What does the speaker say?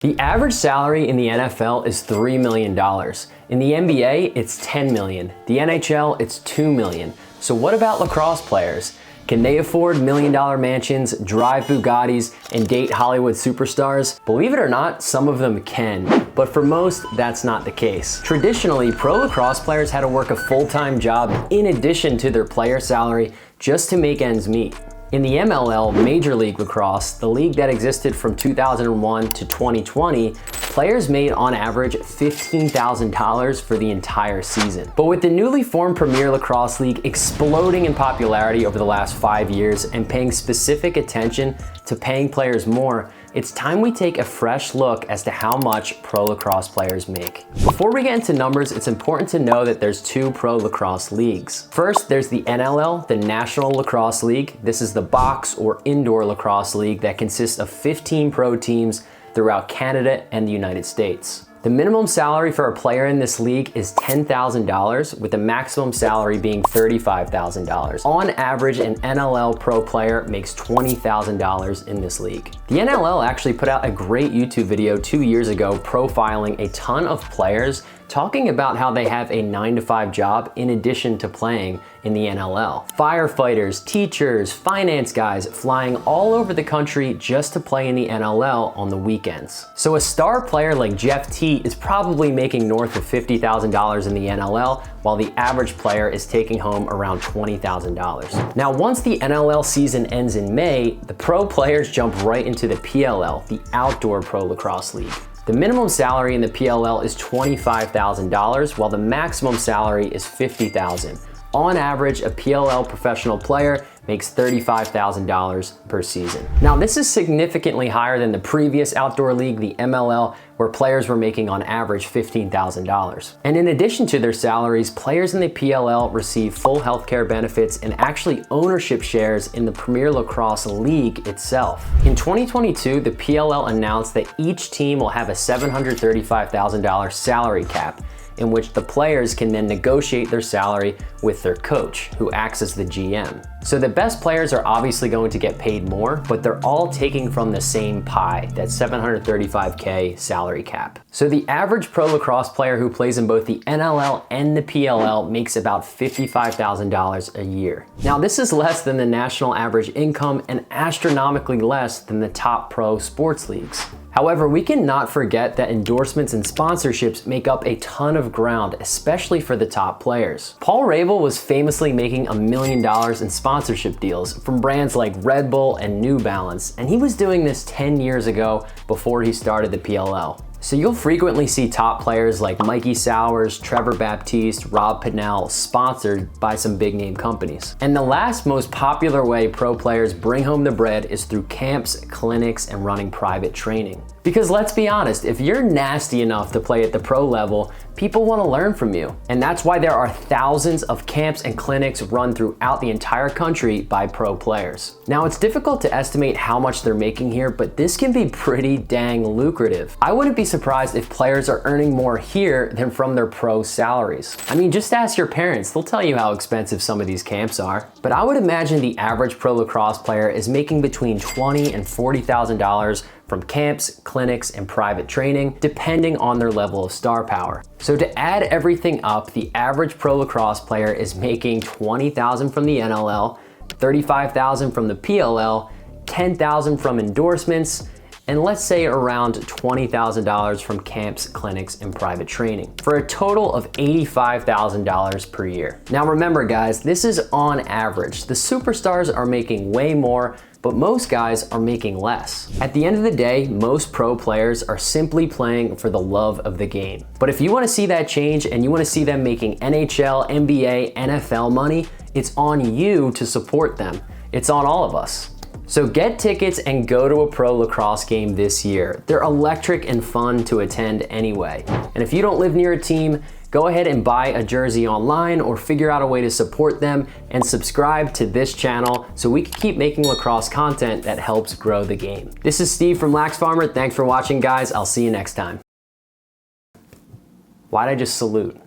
The average salary in the NFL is $3 million. In the NBA, it's $10 million. The NHL, it's $2 million. So what about lacrosse players? Can they afford million-dollar mansions, drive Bugattis, and date Hollywood superstars? Believe it or not, some of them can, but for most, that's not the case. Traditionally, pro lacrosse players had to work a full-time job in addition to their player salary just to make ends meet. In the MLL, Major League Lacrosse, the league that existed from 2001 to 2020, players made on average $15,000 for the entire season. But with the newly formed Premier Lacrosse League exploding in popularity over the last 5 years and paying specific attention to paying players more, it's time we take a fresh look as to how much pro lacrosse players make. Before we get into numbers, it's important to know that there's two pro lacrosse leagues. First, there's the NLL, the National Lacrosse League. This is the box or indoor lacrosse league that consists of 15 pro teams throughout Canada and the United States. The minimum salary for a player in this league is $10,000, with the maximum salary being $35,000. On average, an NLL pro player makes $20,000 in this league. The NLL actually put out a great YouTube video 2 years ago profiling a ton of players, talking about how they have a 9-to-5 job in addition to playing in the NLL. Firefighters, teachers, finance guys flying all over the country just to play in the NLL on the weekends. So a star player like Jeff T is probably making north of $50,000 in the NLL, while the average player is taking home around $20,000. Now, once the NLL season ends in May, the pro players jump right into the PLL, the Outdoor Pro Lacrosse League. The minimum salary in the PLL is $25,000, while the maximum salary is $50,000. On average, a PLL professional player makes $35,000 per season. Now, this is significantly higher than the previous outdoor league, the MLL, where players were making on average $15,000. And in addition to their salaries, players in the PLL receive full healthcare benefits and actually ownership shares in the Premier Lacrosse League itself. In 2022, the PLL announced that each team will have a $735,000 salary cap, in which the players can then negotiate their salary with their coach, who acts as the GM. So the best players are obviously going to get paid more, but they're all taking from the same pie, that $735K salary cap. So the average pro lacrosse player who plays in both the NLL and the PLL makes about $55,000 a year. Now, this is less than the national average income and astronomically less than the top pro sports leagues. However, we cannot forget that endorsements and sponsorships make up a ton of ground, especially for the top players. Paul Rabel was famously making $1 million in sponsorship deals from brands like Red Bull and New Balance, and he was doing this 10 years ago before he started the PLL. So you'll frequently see top players like Mikey Sowers, Trevor Baptiste, Rob Pinnell sponsored by some big name companies. And the last most popular way pro players bring home the bread is through camps, clinics, and running private training. Because let's be honest, if you're nasty enough to play at the pro level, people want to learn from you. And that's why there are thousands of camps and clinics run throughout the entire country by pro players. Now, it's difficult to estimate how much they're making here, but this can be pretty dang lucrative. I wouldn't be surprised if players are earning more here than from their pro salaries. I mean, just ask your parents, they'll tell you how expensive some of these camps are. But I would imagine the average pro lacrosse player is making between $20,000 and $40,000 from camps, clinics, and private training, depending on their level of star power. So to add everything up, the average pro lacrosse player is making $20,000 from the NLL, $35,000 from the PLL, $10,000 from endorsements, and let's say around $20,000 from camps, clinics, and private training, for a total of $85,000 per year. Now remember guys, this is on average. The superstars are making way more, but most guys are making less. At the end of the day, most pro players are simply playing for the love of the game. But if you want to see that change and you want to see them making NHL, NBA, NFL money, it's on you to support them. It's on all of us. So get tickets and go to a pro lacrosse game this year. They're electric and fun to attend anyway. And if you don't live near a team, go ahead and buy a jersey online or figure out a way to support them and subscribe to this channel so we can keep making lacrosse content that helps grow the game. This is Steve from Lax Farmer. Thanks for watching, guys. I'll see you next time. Why'd I just salute?